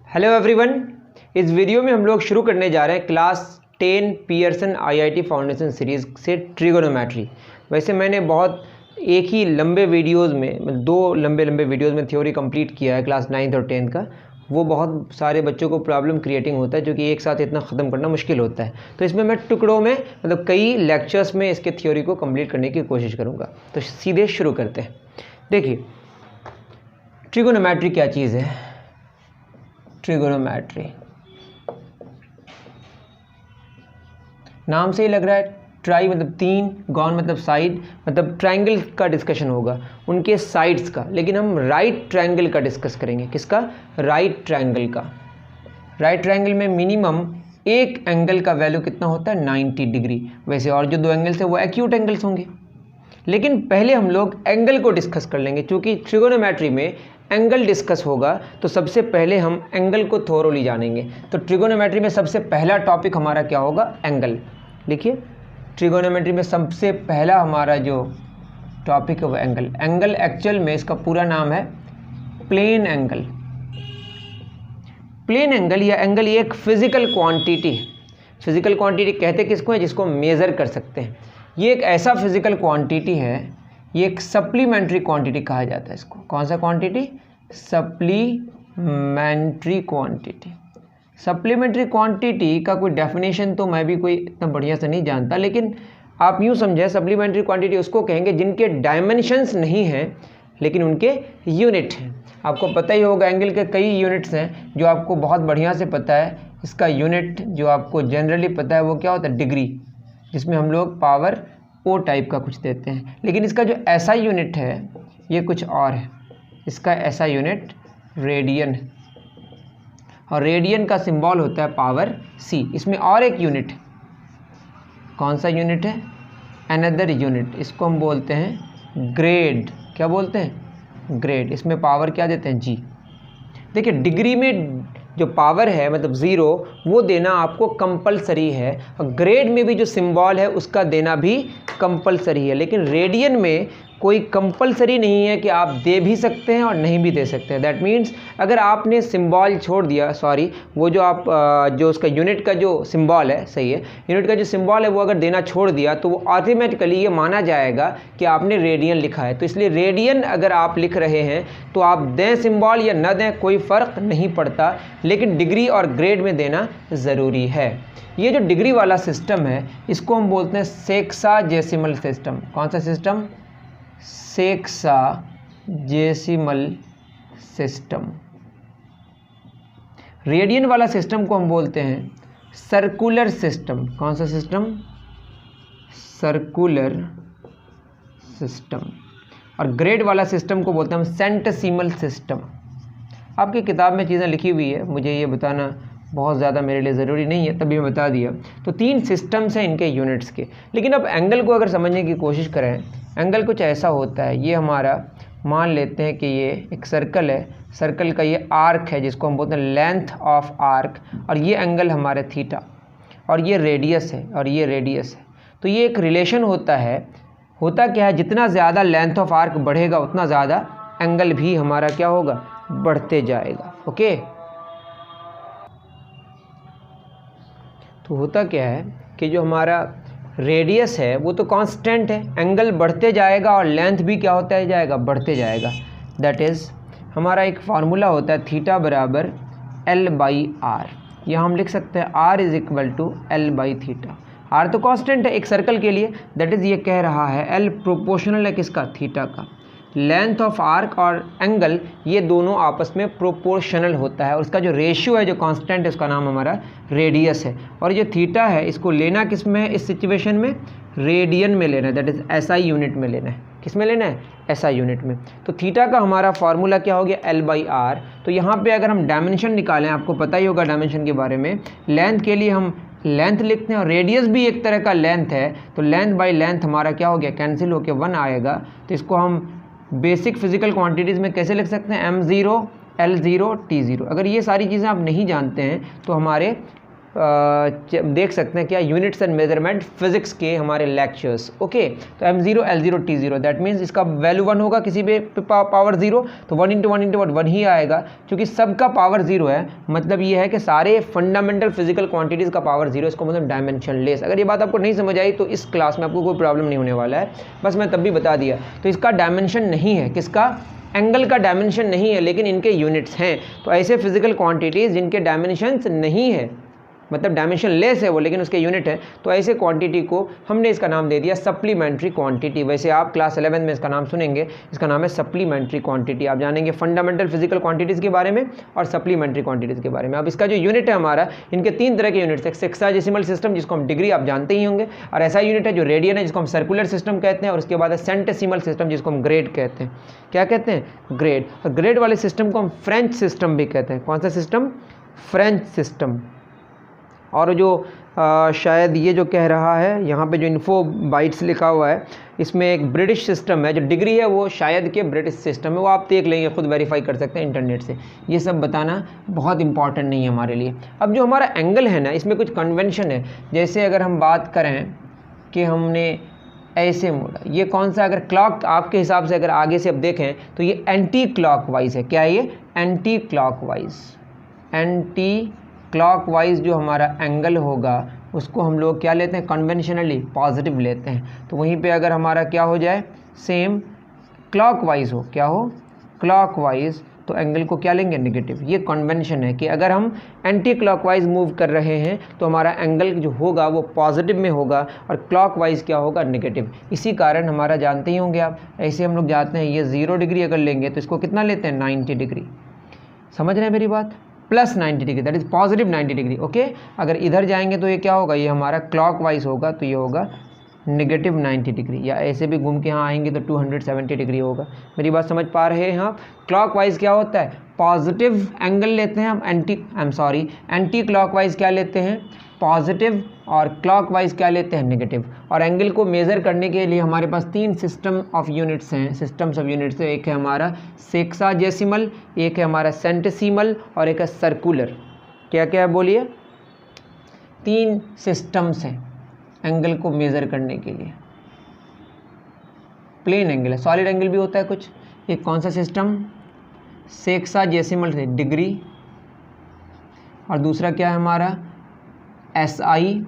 Hello everyone, इस video में हम लोग शुरू करने जा रहे हैं class 10 Pearson IIT foundation series से ट्रिगोनोमेट्री। वैसे मैंने बहुत एक ही लंबे वीडियोस में दो लंबे वीडियोस में थ्योरी कंप्लीट किया है क्लास 9th और 10th का। वो बहुत सारे बच्चों को प्रॉब्लम क्रिएटिंग होता है, जो कि एक साथ इतना ख़त्म करना मुश्किल होता है। तो इसमें मैं टुकड़ों में मतलब कई लेक्चर्स में इसके थ्योरी को कंप्लीट करने की कोशिश करूँगा। तो सीधे शुरू करते हैं। देखिए, ट्रिगोनोमेट्री क्या चीज़ है। ट्रिगोनोमेट्री नाम से ही लग रहा है, ट्राई मतलब तीन, गॉन मतलब साइड, मतलब ट्रायंगल का डिस्कशन होगा, उनके साइड्स का। लेकिन हम राइट ट्रायंगल का डिस्कस करेंगे। किसका? राइट ट्रायंगल का। राइट ट्रायंगल में मिनिमम एक एंगल का वैल्यू कितना होता है? 90 डिग्री। वैसे और जो दो एंगल्स है वो एक्यूट एंगल्स होंगे, लेकिन पहले हम लोग एंगल को डिस्कस कर लेंगे। क्योंकि ट्रिगोनोमेट्री में एंगल डिस्कस होगा तो सबसे पहले हम एंगल को थोरोली जानेंगे। तो ट्रिगोनोमेट्री में सबसे पहला टॉपिक हमारा क्या होगा? एंगल। लिखिए, ट्रिगोनोमेट्री में सबसे पहला हमारा जो टॉपिक है वो एंगल। एंगल एक्चुअल में इसका पूरा नाम है प्लेन एंगल। प्लेन एंगल या एंगल ये एक फिजिकल क्वांटिटी है। फिजिकल क्वांटिटी कहते किसको है? जिसको मेज़र कर सकते हैं। ये एक ऐसा फिजिकल क्वांटिटी है, ये एक सप्लीमेंट्री क्वांटिटी कहा जाता है इसको। कौन सा quantity? Supplementary quantity. Supplementary quantity का कोई डेफिनेशन तो मैं भी कोई इतना बढ़िया से नहीं जानता, लेकिन आप यूँ समझें, सप्लीमेंट्री क्वांटिटी उसको कहेंगे जिनके डायमेंशंस नहीं हैं लेकिन उनके यूनिट हैं। आपको पता ही होगा एंगल के कई यूनिट्स हैं जो आपको बहुत बढ़िया से पता है। इसका यूनिट जो आपको जनरली पता है वो क्या होता है? डिग्री, जिसमें हम लोग पावर ओ टाइप का कुछ देते हैं। लेकिन इसका जो ऐसा यूनिट है ये कुछ और है। इसका ऐसा यूनिट रेडियन है, और रेडियन का सिंबल होता है पावर सी। इसमें और एक यूनिट है। कौन सा यूनिट है? Another unit. इसको हम बोलते हैं ग्रेड। क्या बोलते हैं? ग्रेड। इसमें पावर क्या देते हैं? जी। देखिए, डिग्री में जो पावर है मतलब ज़ीरो, वो देना आपको कंपलसरी है, और ग्रेड में भी जो सिंबल है उसका देना भी कंपलसरी है। लेकिन रेडियन में कोई कंपलसरी नहीं है कि आप दे भी सकते हैं और नहीं भी दे सकते हैं। दैट मीन्स अगर आपने सिंबल छोड़ दिया, सॉरी, वो जो आप जो उसका यूनिट का जो सिंबल है, सही है, यूनिट का जो सिंबल है वो अगर देना छोड़ दिया तो वो ऑटोमेटिकली ये माना जाएगा कि आपने रेडियन लिखा है। तो इसलिए रेडियन अगर आप लिख रहे हैं तो आप दें सिंबल या न दें कोई फ़र्क नहीं पड़ता, लेकिन डिग्री और ग्रेड में देना ज़रूरी है। ये जो डिग्री वाला सिस्टम है इसको हम बोलते हैं सेक्साजेसिमल सिस्टम। कौन सा सिस्टम? Sexagesimal system. रेडियन वाला सिस्टम को हम बोलते हैं सर्कुलर सिस्टम। कौन सा सिस्टम? Circular system. और ग्रेड वाला सिस्टम को बोलते हैं हम सेंटेसिमल सिस्टम। आपकी किताब में चीज़ें लिखी हुई है, मुझे ये बताना बहुत ज़्यादा मेरे लिए ज़रूरी नहीं है, तभी मैं बता दिया। तो तीन सिस्टम्स हैं इनके यूनिट्स के। लेकिन अब एंगल को अगर समझने की कोशिश करें, एंगल कुछ ऐसा होता है। ये हमारा मान लेते हैं कि ये एक सर्कल है, सर्कल का ये आर्क है जिसको हम बोलते हैं लेंथ ऑफ आर्क, और ये एंगल हमारे थीटा, और ये रेडियस है, और ये रेडियस है। तो ये एक रिलेशन होता है। होता क्या है? जितना ज़्यादा लेंथ ऑफ आर्क बढ़ेगा उतना ज़्यादा एंगल भी हमारा क्या होगा? बढ़ते जाएगा। ओके, तो होता क्या है कि जो हमारा रेडियस है वो तो कांस्टेंट है, एंगल बढ़ते जाएगा और लेंथ भी क्या होता जाएगा? बढ़ते जाएगा। दैट इज़ हमारा एक फार्मूला होता है थीटा बराबर L/R। यहाँ हम लिख सकते हैं R इज़ इक्वल टू L/थीटा। R तो कांस्टेंट है एक सर्कल के लिए। दैट इज़ ये कह रहा है L प्रोपोर्शनल है किसका? थीटा का। लेंथ ऑफ आर्क और एंगल ये दोनों आपस में प्रोपोर्शनल होता है, और उसका जो रेशियो है जो कांस्टेंट है उसका नाम हमारा रेडियस है। और ये थीटा है इसको लेना किस में है? इस सिचुएशन में रेडियन में लेना है। दैट इज़ SI यूनिट में लेना है। किस में लेना है? SI यूनिट में। तो थीटा का हमारा फार्मूला क्या हो गया? L/R। तो यहाँ पे अगर हम डायमेंशन निकालें, आपको पता ही होगा डायमेंशन के बारे में, लेंथ के लिए हम लेंथ लिखते हैं और रेडियस भी एक तरह का लेंथ है। तो लेंथ बाई लेंथ हमारा क्या हो गया? कैंसिल होकर 1 आएगा। तो इसको हम बेसिक फिजिकल क्वांटिटीज़ में कैसे लिख सकते हैं? M0 L0 T0। अगर ये सारी चीज़ें आप नहीं जानते हैं तो हमारे देख सकते हैं क्या, यूनिट्स एंड मेजरमेंट फिजिक्स के हमारे लेक्चर्स। ओके, तो m0 L0 T0 that means इसका वैल्यू 1 होगा किसी भी पावर 0, तो 1 इंटू 1 इंटू 1 ही आएगा, क्योंकि सबका पावर 0 है। मतलब ये है कि सारे फंडामेंटल फिजिकल क्वांटिटीज़ का पावर 0, इसको मतलब डायमेंशन लेस। अगर ये बात आपको नहीं समझ आई तो इस क्लास में आपको कोई प्रॉब्लम नहीं होने वाला है, बस मैं तब भी बता दिया। तो इसका डायमेंशन नहीं है, किसका, एंगल का डायमेंशन नहीं है, लेकिन इनके यूनिट्स हैं। तो ऐसे फिजिकल क्वांटिटीज़ जिनके डायमेंशंस नहीं है, मतलब डायमेंशन लेस है वो, लेकिन उसके यूनिट है, तो ऐसे क्वांटिटी को हमने इसका नाम दे दिया सप्लीमेंट्री क्वांटिटी। वैसे आप क्लास 11 में इसका नाम सुनेंगे, इसका नाम है सप्लीमेंट्री क्वांटिटी। आप जानेंगे फंडामेंटल फिजिकल क्वांटिटीज़ के बारे में और सप्लीमेंट्री क्वांटिटीज़ के बारे में। अब इसका जो यूनिट है हमारा, इनके 3 तरह के यूनिट्स, एक सेक्साडेसिमल सिस्टम जिसको हम डिग्री आप जानते ही होंगे, और ऐसा यूनिट है जो रेडियन है जिसको हम सर्कुलर सिस्टम कहते हैं, और उसके बाद है सेंटेसिमल सिस्टम जिसको हम ग्रेड कहते हैं। क्या कहते हैं, ग्रेड। और ग्रेड वाले सिस्टम को हम फ्रेंच सिस्टम भी कहते हैं। कौन सा सिस्टम, फ्रेंच सिस्टम। और जो शायद ये जो कह रहा है यहाँ पे जो इन्फो बाइट्स लिखा हुआ है, इसमें एक ब्रिटिश सिस्टम है, जो डिग्री है वो शायद के ब्रिटिश सिस्टम है, वो आप देख लेंगे, खुद वेरीफाई कर सकते हैं इंटरनेट से। ये सब बताना बहुत इंपॉर्टेंट नहीं है हमारे लिए। अब जो हमारा एंगल है ना, इसमें कुछ कन्वेंशन है। जैसे अगर हम बात करें कि हमने ऐसे मोड़ा, ये कौन सा, अगर क्लॉक आपके हिसाब से अगर आगे से अब देखें तो ये एंटी क्लॉकवाइज है। क्या है ये, एंटी क्लॉकवाइज। एंटी क्लॉकवाइज जो हमारा एंगल होगा उसको हम लोग क्या लेते हैं, कन्वेंशनली पॉजिटिव लेते हैं। तो वहीं पे अगर हमारा क्या हो जाए, सेम क्लॉकवाइज हो, क्या हो, क्लॉकवाइज, तो एंगल को क्या लेंगे, नेगेटिव। ये कन्वेंशन है कि अगर हम एंटी क्लॉकवाइज मूव कर रहे हैं तो हमारा एंगल जो होगा वो पॉजिटिव में होगा, और क्लॉकवाइज क्या होगा, नेगेटिव। इसी कारण हमारा जानते ही होंगे आप, ऐसे हम लोग जाते हैं, ये 0 डिग्री अगर लेंगे तो इसको कितना लेते हैं, 90 डिग्री। समझ रहे हैं मेरी बात, plus 90 degree, that is positive 90 degree. Okay, अगर इधर जाएंगे तो ये क्या होगा, ये हमारा क्लॉकवाइज होगा, तो ये होगा नेगेटिव 90 डिग्री, या ऐसे भी घूम के यहाँ आएंगे तो 270 डिग्री होगा। मेरी बात समझ पा रहे हैं आप। क्लॉकवाइज क्या होता है, पॉजिटिव एंगल लेते हैं हम, एंटी क्लॉकवाइज क्या लेते हैं, पॉजिटिव, और क्लॉकवाइज क्या लेते हैं, नेगेटिव। और एंगल को मेज़र करने के लिए हमारे पास 3 सिस्टम ऑफ यूनिट्स हैं, सिस्टम्स ऑफ यूनिट्स। एक है हमारा सेक्साडेसिमल, एक है हमारा सेंटेसिमल, और एक है सर्कुलर। क्या क्या है बोलिए, 3 सिस्टम्स हैं एंगल को मेज़र करने के लिए। प्लेन एंगल है, सॉलिड एंगल भी होता है कुछ। एक कौन सा सिस्टम, सेक्साडेसिमल से डिग्री, और दूसरा क्या है हमारा SI,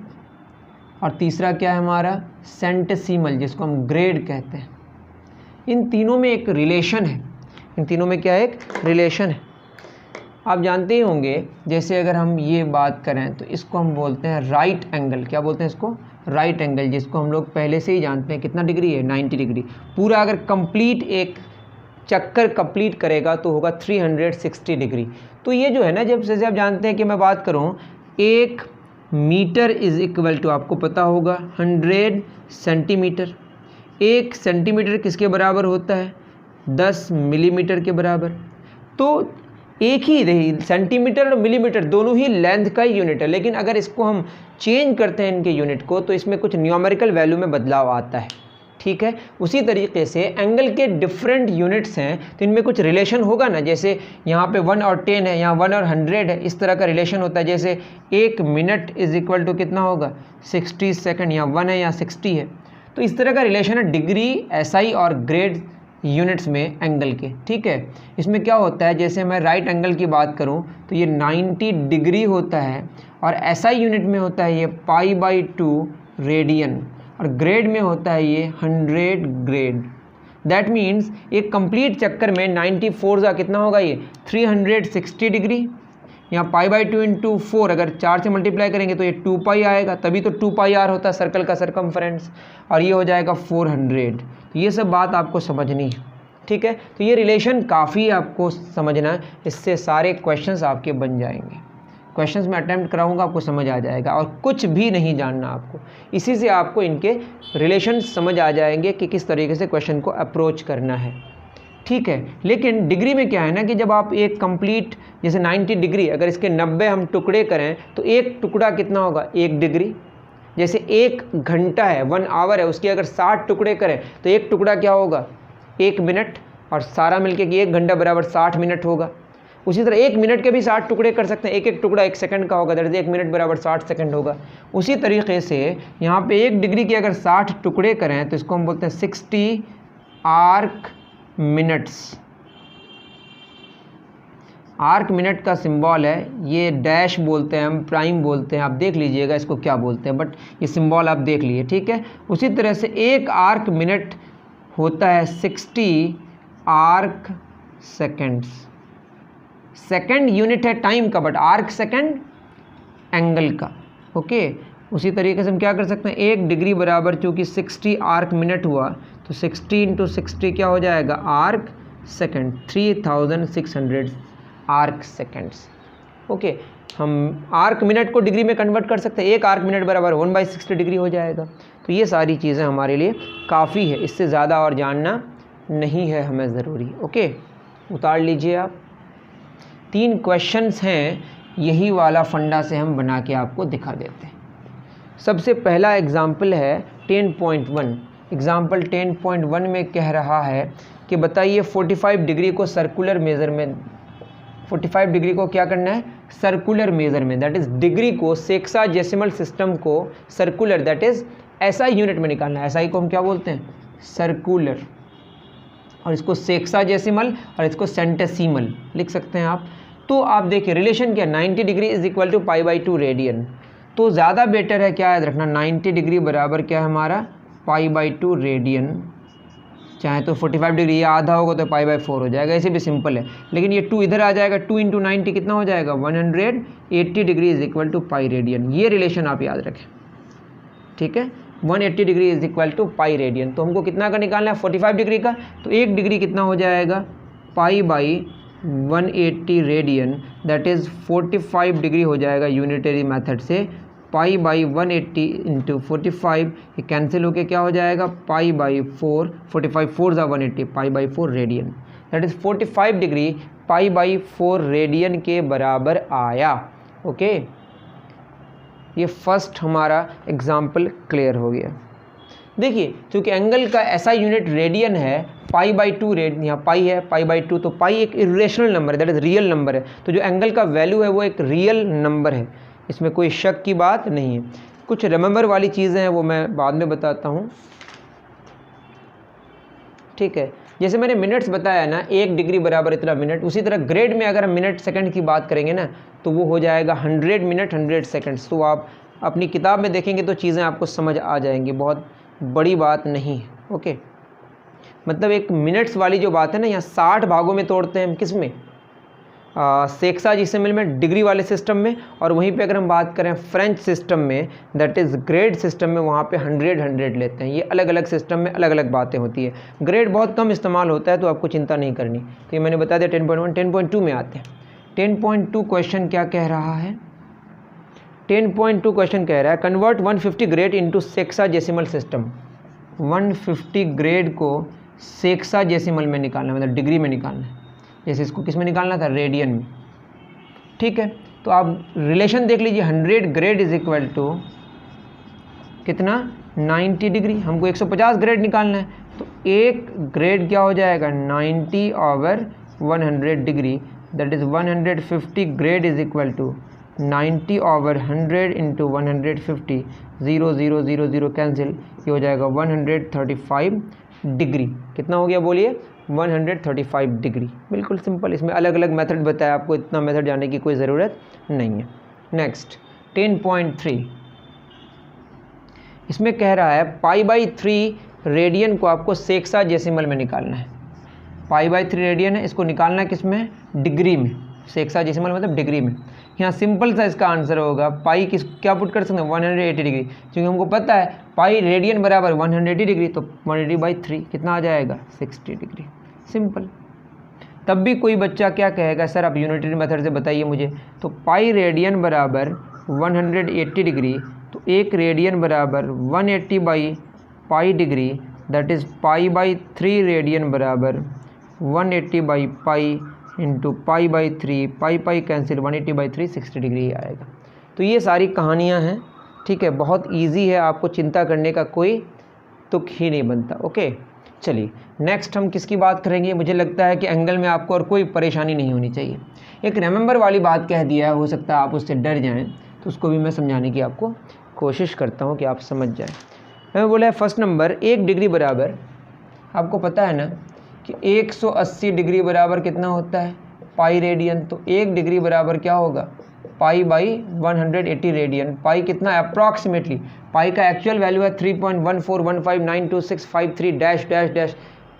और तीसरा क्या है हमारा सेंटेसिमल जिसको हम ग्रेड कहते हैं। इन तीनों में एक रिलेशन है, इन तीनों में क्या है, एक रिलेशन है। आप जानते ही होंगे, जैसे अगर हम ये बात करें तो इसको हम बोलते हैं राइट एंगल। क्या बोलते हैं इसको, राइट एंगल, जिसको हम लोग पहले से ही जानते हैं कितना डिग्री है, 90 डिग्री। पूरा अगर कंप्लीट एक चक्कर कंप्लीट करेगा तो होगा 360 डिग्री। तो ये जो है ना, जब जैसे आप जानते हैं कि मैं बात करूँ, 1 मीटर इज़ इक्वल टू, आपको पता होगा 100 सेंटीमीटर। 1 सेंटीमीटर किसके बराबर होता है, 10 मिलीमीटर के बराबर। तो एक ही रही, सेंटीमीटर और मिलीमीटर दोनों ही लेंथ का ही यूनिट है, लेकिन अगर इसको हम चेंज करते हैं इनके यूनिट को तो इसमें कुछ न्यूमेरिकल वैल्यू में बदलाव आता है। ठीक है, उसी तरीके से एंगल के डिफरेंट यूनिट्स हैं तो इनमें कुछ रिलेशन होगा ना। जैसे यहाँ पे 1 और 10 है, यहाँ 1 और 100 है, इस तरह का रिलेशन होता है। जैसे 1 मिनट इज इक्वल टू कितना होगा, 60 सेकंड, यहाँ 1 है यहाँ 60 है। तो इस तरह का रिलेशन है डिग्री, SI और ग्रेड यूनिट्स में एंगल के। ठीक है, इसमें क्या होता है, जैसे मैं राइट एंगल की बात करूँ तो ये 90 डिग्री होता है, और SI यूनिट में होता है ये π/2 रेडियन, और ग्रेड में होता है ये 100 ग्रेड। दैट मीन्स एक कंप्लीट चक्कर में 94 का कितना होगा, ये 360 डिग्री। यहाँ π/2 इंटू 4 अगर 4 से मल्टीप्लाई करेंगे तो ये 2π आएगा, तभी तो 2πr होता है सर्कल का सरकमफ्रेंस, और ये हो जाएगा 400। तो ये सब बात आपको समझनी है। ठीक है, तो ये रिलेशन काफ़ी आपको समझना है, इससे सारे क्वेश्चंस आपके बन जाएंगे। क्वेश्चंस मैं अटेम्प्ट कराऊंगा, आपको समझ आ जाएगा, और कुछ भी नहीं जानना आपको। इसी से आपको इनके रिलेशन समझ आ जाएंगे कि किस तरीके से क्वेश्चन को अप्रोच करना है। ठीक है, लेकिन डिग्री में क्या है ना कि जब आप एक कंप्लीट, जैसे 90 डिग्री अगर इसके 90 हम टुकड़े करें तो एक टुकड़ा कितना होगा, 1 डिग्री। जैसे 1 घंटा है, 1 आवर है, उसके अगर 60 टुकड़े करें तो एक टुकड़ा क्या होगा, 1 मिनट, और सारा मिलके कि 1 घंटा बराबर 60 मिनट होगा। उसी तरह 1 मिनट के भी 60 टुकड़े कर सकते हैं, एक एक टुकड़ा 1 सेकंड का होगा, दैट इज 1 मिनट बराबर 60 सेकंड होगा। उसी तरीके से यहाँ पे 1 डिग्री के अगर 60 टुकड़े करें तो इसको हम बोलते हैं 60 आर्क मिनट्स। आर्क मिनट का सिंबल है, ये डैश बोलते हैं हम, प्राइम बोलते हैं, आप देख लीजिएगा इसको क्या बोलते हैं, बट ये सिंबल आप देख लीजिए, ठीक है। उसी तरह से 1 आर्क मिनट होता है 60 आर्क सेकेंड्स। सेकेंड यूनिट है टाइम का, बट आर्क सेकेंड एंगल का, ओके। उसी तरीके से हम क्या कर सकते हैं, 1 डिग्री बराबर चूँकि 60 आर्क मिनट हुआ तो 60 × 60 क्या हो जाएगा, arc second, 3600 arc seconds, okay. हम आर्क मिनट को डिग्री में कन्वर्ट कर सकते हैं, 1 आर्क मिनट बराबर 1/60 डिग्री हो जाएगा। तो ये सारी चीज़ें हमारे लिए काफ़ी है, इससे ज़्यादा और जानना नहीं है हमें ज़रूरी, ओके। उतार लीजिए आप। 3 क्वेश्चंस हैं, यही वाला फंडा से हम बना के आपको दिखा देते हैं। सबसे पहला एग्जाम्पल है 10.1। एग्जाम्पल 10.1 में कह रहा है कि बताइए 45 डिग्री को सर्कुलर मेज़र में, 45 डिग्री को क्या करना है, सर्कुलर मेज़र में, दैट इज़ डिग्री को सेक्साजेसिमल सिस्टम को circular, that is SI unit में निकालना है। एसआई को हम क्या बोलते हैं, सर्कुलर, और इसको सेक्साजेसिमल और इसको सेंटेसिमल लिख सकते हैं आप। तो आप देखिए रिलेशन क्या, 90 degree is equal to π/2 radian. तो ज़्यादा बेटर है क्या याद रखना, 90 डिग्री बराबर क्या है हमारा, π/2 रेडियन। चाहे तो 45 डिग्री ये आधा होगा तो π/4 हो जाएगा, ऐसे भी सिंपल है। लेकिन ये 2 इधर आ जाएगा, 2 × 90 कितना हो जाएगा, 180 degree is equal to pi radian. ये रिलेशन आप याद रखें, ठीक है। 180 degree is equal to pi radian. तो हमको कितना का निकालना है, 45 डिग्री का, तो 1 डिग्री कितना हो जाएगा, π/180 रेडियन, दैट इज़ 45 डिग्री हो जाएगा यूनिटरी मेथड से। π/180 × 45 ये कैंसिल होके क्या हो जाएगा, π/4, 45 4 ज़ा 180, π/4 radian, that is 45 degree π/4 radian के बराबर आया, ओके। ये फर्स्ट हमारा एग्जाम्पल क्लियर हो गया। देखिए क्योंकि एंगल का ऐसा यूनिट रेडियन है, π/2 रेडियन, यहाँ पाई है, π/2, तो पाई एक इरेशनल नंबर है, दैट इज़ रियल नंबर है। तो जो एंगल का वैल्यू है वो एक रियल नंबर है, इसमें कोई शक की बात नहीं है। कुछ रिमेंबर वाली चीज़ें हैं वो मैं बाद में बताता हूँ, ठीक है। जैसे मैंने मिनट्स बताया ना, 1 डिग्री बराबर इतना मिनट, उसी तरह ग्रेड में अगर हम मिनट सेकंड की बात करेंगे ना तो वो हो जाएगा 100 मिनट 100 सेकंड्स। तो आप अपनी किताब में देखेंगे तो चीज़ें आपको समझ आ जाएंगी, बहुत बड़ी बात नहीं है, ओके। मतलब एक मिनट्स वाली जो बात है ना, यहाँ 60 भागों में तोड़ते हैं हम, किस में, सेक्साजेसिमल में, डिग्री वाले सिस्टम में। और वहीं पे अगर हम बात करें फ्रेंच सिस्टम में, दैट इज़ ग्रेड सिस्टम में, वहाँ पे 100 लेते हैं। ये अलग अलग सिस्टम में अलग अलग बातें होती है। ग्रेड बहुत कम इस्तेमाल होता है तो आपको चिंता नहीं करनी। तो ये मैंने बता दिया 10.1। 10.2 में आते हैं। 10.2 क्वेश्चन क्या कह रहा है, 10.2 क्वेश्चन कह रहा है convert 150 grade into sexagesimal system. 150 grade को सेक्साजेसिमल में निकालना, मतलब डिग्री में निकालना है। जैसे इसको किस में निकालना था, रेडियन में, ठीक है। तो आप रिलेशन देख लीजिए, 100 ग्रेड इज इक्वल टू कितना, 90 डिग्री। हमको 150 ग्रेड निकालना है, तो 1 ग्रेड क्या हो जाएगा, 90/100 degree, that is 150 grade is equal to 90/100 into 150, 0 0 0 0 cancel, ये हो जाएगा 135 डिग्री। कितना हो गया बोलिए, 135 डिग्री। बिल्कुल सिंपल, इसमें अलग अलग मेथड बताया आपको, इतना मेथड जाने की कोई ज़रूरत नहीं है। नेक्स्ट 10.3, इसमें कह रहा है π/3 रेडियन को आपको सेक्साजेसिमल में निकालना है। π/3 रेडियन है, इसको निकालना है किस में, डिग्री में। सेक्साजेसिमल मतलब डिग्री में। यहाँ सिंपल सा इसका आंसर होगा, पाई किस क्या पुट कर सकते हैं, 180 डिग्री, क्योंकि हमको पता है पाई रेडियन बराबर 180 डिग्री, तो 180/3 कितना आ जाएगा, 60 डिग्री। सिंपल। तब भी कोई बच्चा क्या कहेगा, सर आप यूनिटरी मेथड से बताइए मुझे। तो पाई रेडियन बराबर 180 डिग्री, तो 1 रेडियन बराबर 180/पाई डिग्री, दैट इज़ π/3 रेडियन बराबर 180/पाई इंटू π/3, पाई कैंसिल, 180/3 60 डिग्री आएगा। तो ये सारी कहानियाँ हैं, ठीक है। बहुत इजी है, आपको चिंता करने का कोई तुक ही नहीं बनता, ओके। चलिए नेक्स्ट हम किसकी बात करेंगे। मुझे लगता है कि एंगल में आपको और कोई परेशानी नहीं होनी चाहिए। एक रिमेंबर वाली बात कह दिया है, हो सकता है आप उससे डर जाएं, तो उसको भी मैं समझाने की आपको कोशिश करता हूं कि आप समझ जाएं। मैं बोला है फर्स्ट नंबर 1 डिग्री बराबर, आपको पता है ना कि 180 डिग्री बराबर कितना होता है, पाई रेडियन। तो 1 डिग्री बराबर क्या होगा, पाई बाई 180 रेडियन। पाई कितना अप्रॉक्सीमेटली, पाई का एक्चुअल वैल्यू है 3.141592653 डैश डैश डैश,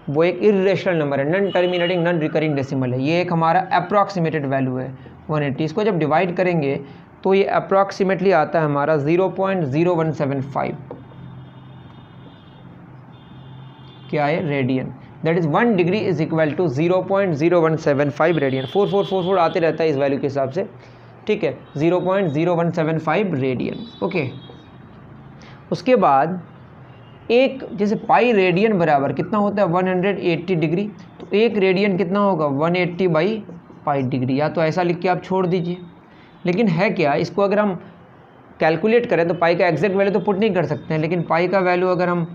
वो एक इर्रेशनल नंबर है, non terminating non recurring decimal है। ये एक हमारा अप्रॉक्सीमेटेड वैल्यू है 180। इसको जब डिवाइड करेंगे तो ये अप्रॉक्सीमेटली आता है हमारा 0.0175, क्या है, radian. That is 1 degree is equal to 0.0175 radian. 4444 आते रहता है इस वैल्यू के हिसाब से, ठीक है, 0.0175 रेडियन। ओके, उसके बाद एक जैसे पाई रेडियन बराबर कितना होता है 180 डिग्री, तो एक रेडियन कितना होगा 180 बाई पाई डिग्री। या तो ऐसा लिख के आप छोड़ दीजिए, लेकिन है क्या, इसको अगर हम कैलकुलेट करें तो पाई का एग्जैक्ट वैल्यू तो पुट नहीं कर सकते हैं, लेकिन पाई का वैल्यू अगर हम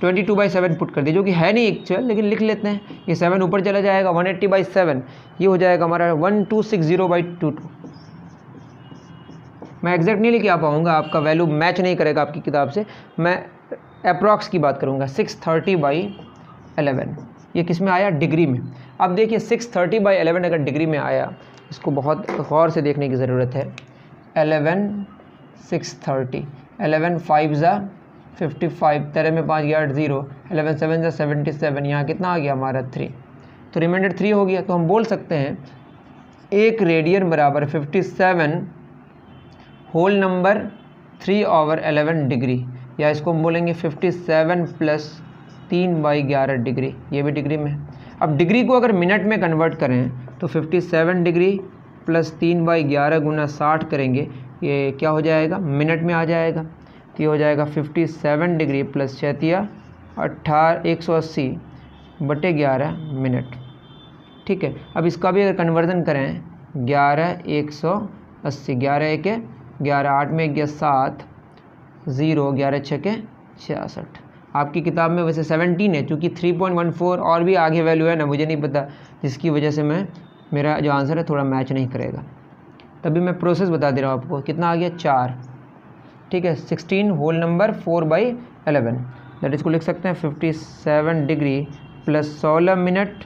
22/7 पुट कर दिए, जो कि है नहीं एक्चुअल, लेकिन लिख लेते हैं। ये 7 ऊपर चला जाएगा, 180/7 ये हो जाएगा हमारा 1260/22। मैं एग्जैक्ट नहीं लेके आ पाऊँगा, आपका वैल्यू मैच नहीं करेगा आपकी किताब से। मैं अप्रॉक्स की बात करूँगा, 630/11। ये किस में आया, डिग्री में। अब देखिए 630/11 अगर डिग्री में आया, इसको बहुत गौर से देखने की ज़रूरत है। 11 630, 11 5 ज़ा 55, 13 में 5 8 0, 11 7 ज़ा 77, यहाँ कितना आ गया हमारा 3, तो रिमाइंडर 3 हो गया। तो हम बोल सकते हैं 1 रेडियन बराबर 57 होल नंबर 3/11 डिग्री, या इसको हम बोलेंगे 57 प्लस 3/11 डिग्री, ये भी डिग्री में। अब डिग्री को अगर मिनट में कन्वर्ट करें तो 57 डिग्री प्लस 3/11 गुना 60 करेंगे, ये क्या हो जाएगा, मिनट में आ जाएगा। तो ये हो जाएगा 57 डिग्री प्लस 180/11 मिनट, ठीक है। अब इसका भी अगर कन्वर्जन करें 11/180, 11 1 11, 8 में 1 7 0, 11 6 66। आपकी किताब में वैसे 17 है, क्योंकि 3.14 और भी आगे वैल्यू है ना, मुझे नहीं पता, जिसकी वजह से मेरा जो आंसर है थोड़ा मैच नहीं करेगा। तभी मैं प्रोसेस बता दे रहा हूँ आपको। कितना आ गया 4, ठीक है। 16 होल नंबर 4/11, दैट इसको लिख सकते हैं 57 degree plus 16 minute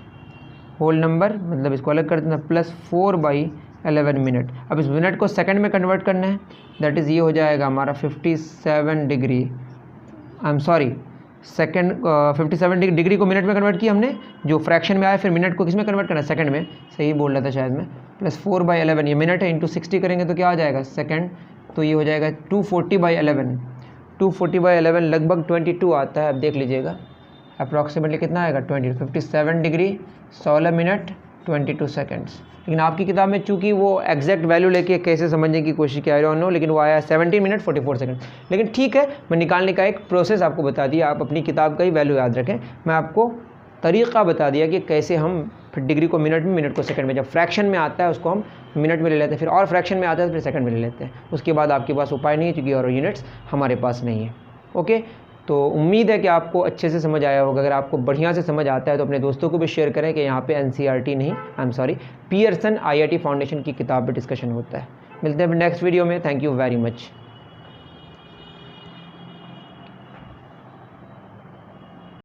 whole number, मतलब इसको अलग कर देना, प्लस 4/11 मिनट। अब इस मिनट को सेकंड में कन्वर्ट करना है, दैट इज़ ये हो जाएगा हमारा 57 degree, I am sorry, second 57 degree को मिनट में कन्वर्ट किया हमने, जो फ्रैक्शन में आया, फिर मिनट को किस में कन्वर्ट करना है, सेकंड में, सही बोल रहा था शायद मैं, प्लस 4/11, ये मिनट है, इंटू 60 करेंगे तो क्या आ जाएगा सेकंड, तो ये हो जाएगा 240/11। 240/11 लगभग 22 आता है, अब देख लीजिएगा अप्रॉक्सीमेटली कितना आएगा 20, 57 डिग्री 16 मिनट 22 सेकंड्स। लेकिन आपकी किताब में चूंकि वो एग्जैक्ट वैल्यू लेके कैसे समझने की कोशिश की, आई डोंट नो, लेकिन वो आया 17 मिनट 44 सेकंड। लेकिन ठीक है, मैं निकालने का एक प्रोसेस आपको बता दिया, आप अपनी किताब का ही वैल्यू याद रखें। मैं आपको तरीक़ा बता दिया कि कैसे हम फिर डिग्री को मिनट में, मिनट को सेकंड में, जब फ्रैक्शन में आता है उसको हम मिनट में ले लेते हैं, फिर और फ्रैक्शन में आता है तो फिर सेकंड में ले लेते हैं। उसके बाद आपके पास उपाय नहीं है, क्योंकि और यूनिट्स हमारे पास नहीं है। ओके, तो उम्मीद है कि आपको अच्छे से समझ आया होगा। अगर आपको बढ़िया से समझ आता है तो अपने दोस्तों को भी शेयर करें कि यहाँ पे NCERT नहीं, I am sorry, Pearson IIT foundation की किताब पर डिस्कशन होता है। मिलते हैं फिर नेक्स्ट वीडियो में। Thank you very much.